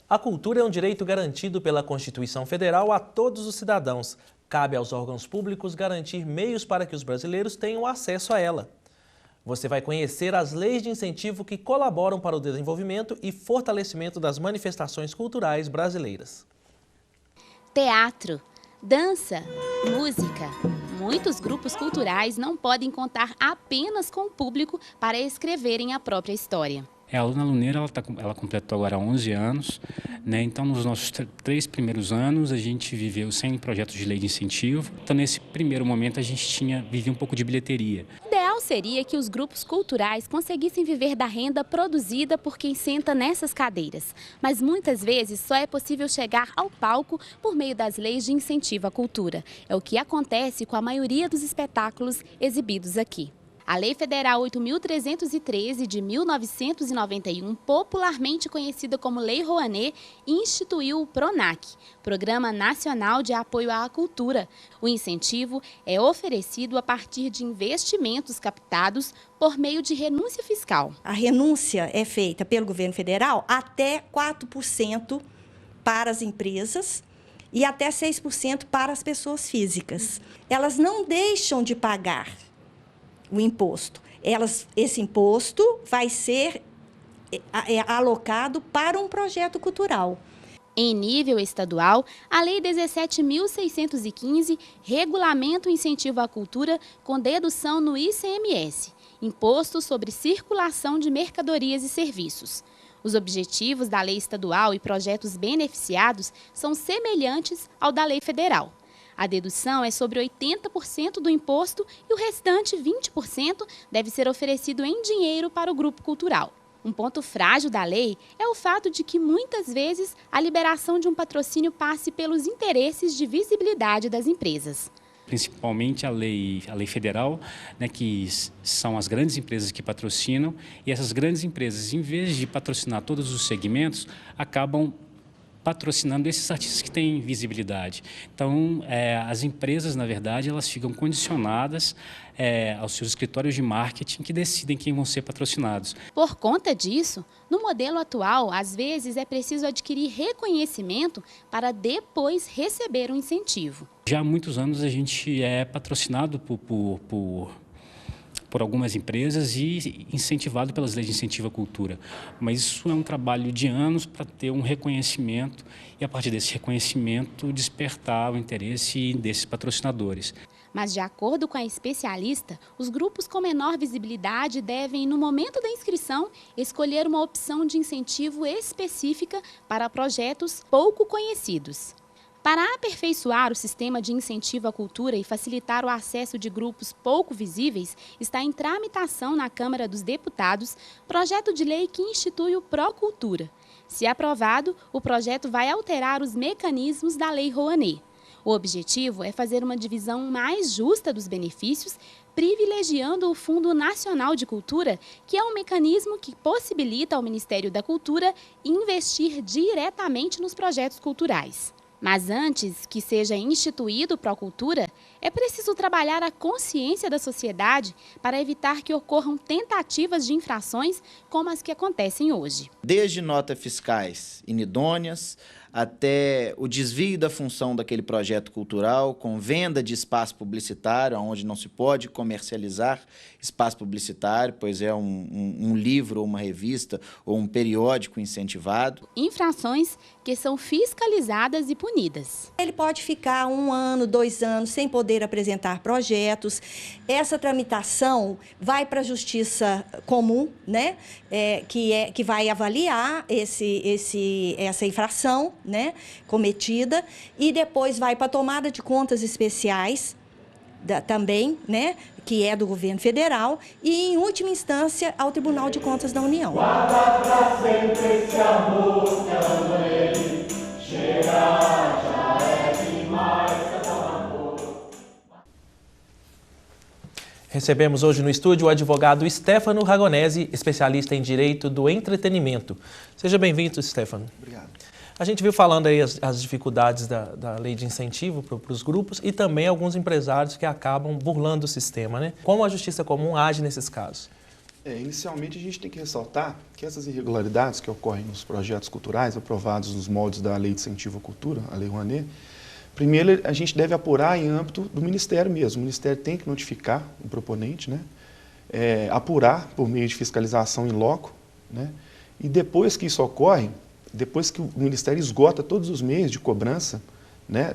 A cultura é um direito garantido pela Constituição Federal a todos os cidadãos. Cabe aos órgãos públicos garantir meios para que os brasileiros tenham acesso a ela. Você vai conhecer as leis de incentivo que colaboram para o desenvolvimento e fortalecimento das manifestações culturais brasileiras. Teatro, dança, música. Muitos grupos culturais não podem contar apenas com o público para escreverem a própria história. A Aluna Luneira, ela completou agora 11 anos, né? Então nos nossos 3 primeiros anos a gente viveu sem projetos de lei de incentivo. Então nesse primeiro momento a gente vivia um pouco de bilheteria. O ideal seria que os grupos culturais conseguissem viver da renda produzida por quem senta nessas cadeiras. Mas muitas vezes só é possível chegar ao palco por meio das leis de incentivo à cultura. É o que acontece com a maioria dos espetáculos exibidos aqui. A Lei Federal 8.313 de 1991, popularmente conhecida como Lei Rouanet, instituiu o PRONAC, Programa Nacional de Apoio à Cultura. O incentivo é oferecido a partir de investimentos captados por meio de renúncia fiscal. A renúncia é feita pelo governo federal até 4% para as empresas e até 6% para as pessoas físicas. Elas não deixam de pagar o imposto. Esse imposto vai ser alocado para um projeto cultural. Em nível estadual, a Lei 17.615 regulamenta o incentivo à cultura com dedução no ICMS, Imposto sobre Circulação de Mercadorias e Serviços. Os objetivos da lei estadual e projetos beneficiados são semelhantes ao da lei federal. A dedução é sobre 80% do imposto e o restante 20% deve ser oferecido em dinheiro para o grupo cultural. Um ponto frágil da lei é o fato de que, muitas vezes, a liberação de um patrocínio passe pelos interesses de visibilidade das empresas. Principalmente a lei federal, né, que são as grandes empresas que patrocinam, e essas grandes empresas, em vez de patrocinar todos os segmentos, acabam patrocinando esses artistas que têm visibilidade. Então, as empresas, na verdade, elas ficam condicionadas aos seus escritórios de marketing que decidem quem vão ser patrocinados. Por conta disso, no modelo atual, às vezes é preciso adquirir reconhecimento para depois receber um incentivo. Já há muitos anos a gente é patrocinado por algumas empresas e incentivado pelas leis de incentivo à cultura. Mas isso é um trabalho de anos para ter um reconhecimento e, a partir desse reconhecimento, despertar o interesse desses patrocinadores. Mas, de acordo com a especialista, os grupos com menor visibilidade devem, no momento da inscrição, escolher uma opção de incentivo específica para projetos pouco conhecidos. Para aperfeiçoar o sistema de incentivo à cultura e facilitar o acesso de grupos pouco visíveis, está em tramitação na Câmara dos Deputados projeto de lei que institui o Procultura. Se aprovado, o projeto vai alterar os mecanismos da Lei Rouanet. O objetivo é fazer uma divisão mais justa dos benefícios, privilegiando o Fundo Nacional de Cultura, que é um mecanismo que possibilita ao Ministério da Cultura investir diretamente nos projetos culturais. Mas antes que seja instituído o Procultura, é preciso trabalhar a consciência da sociedade para evitar que ocorram tentativas de infrações como as que acontecem hoje. Desde notas fiscais inidôneas até o desvio da função daquele projeto cultural, com venda de espaço publicitário, onde não se pode comercializar espaço publicitário, pois é um livro, ou uma revista, ou um periódico incentivado. Infrações que são fiscalizadas e punidas. Ele pode ficar 1 ano, 2 anos sem poder apresentar projetos. Essa tramitação vai para a Justiça Comum, né? Que vai avaliar essa infração, né, cometida, e depois vai para a tomada de contas especiais também, né, que é do governo federal, e, em última instância, ao Tribunal de Contas da União. Guarda pra sempre esse amor que eu amei, chega, já é demais, amor. Recebemos hoje no estúdio o advogado Stefano Ragonesi, especialista em direito do entretenimento. Seja bem-vindo, Stefano. Obrigado. A gente viu falando aí as dificuldades da lei de incentivo para os grupos e também alguns empresários que acabam burlando o sistema, né? Como a Justiça Comum age nesses casos? Inicialmente, a gente tem que ressaltar que essas irregularidades que ocorrem nos projetos culturais aprovados nos moldes da Lei de Incentivo à Cultura, a Lei Rouanet, primeiro a gente deve apurar em âmbito do Ministério mesmo. O Ministério tem que notificar o proponente, né? Apurar por meio de fiscalização em loco, né? E depois que isso ocorre, depois que o Ministério esgota todos os meios de cobrança, né,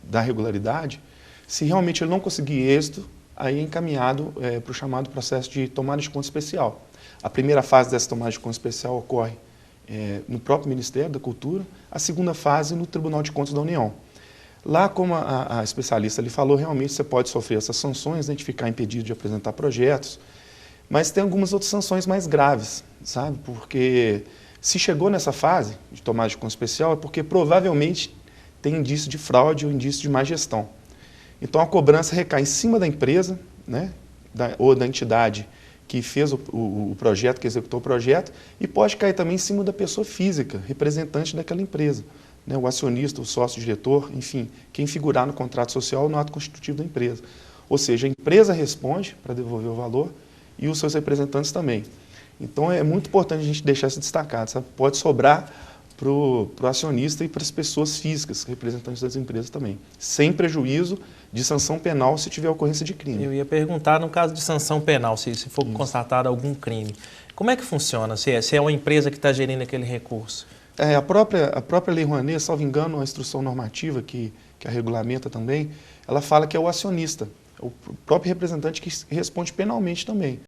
da regularidade, se realmente ele não conseguir êxito, aí é encaminhado para o chamado processo de tomada de conta especial. A primeira fase dessa tomada de conta especial ocorre no próprio Ministério da Cultura, a segunda fase no Tribunal de Contas da União. Lá, como a especialista lhe falou, realmente você pode sofrer essas sanções, né, de ficar impedido de apresentar projetos, mas tem algumas outras sanções mais graves, sabe? Porque se chegou nessa fase de tomada de conta especial é porque provavelmente tem indício de fraude ou indício de má gestão. Então, a cobrança recai em cima da empresa, né, ou da entidade que fez o projeto, que executou o projeto, e pode cair também em cima da pessoa física, representante daquela empresa, né, o acionista, o sócio-diretor, enfim, quem figurar no contrato social ou no ato constitutivo da empresa. Ou seja, a empresa responde para devolver o valor e os seus representantes também. Então, é muito importante a gente deixar isso destacado, sabe? Pode sobrar para o acionista e para as pessoas físicas, representantes das empresas também, sem prejuízo de sanção penal se tiver ocorrência de crime. Eu ia perguntar, no caso de sanção penal, se for constatado algum crime, como é que funciona? Se é uma empresa que está gerindo aquele recurso? A própria Lei Rouanet, salvo engano, a instrução normativa que a regulamenta também, ela fala que é o acionista, o próprio representante que responde penalmente também.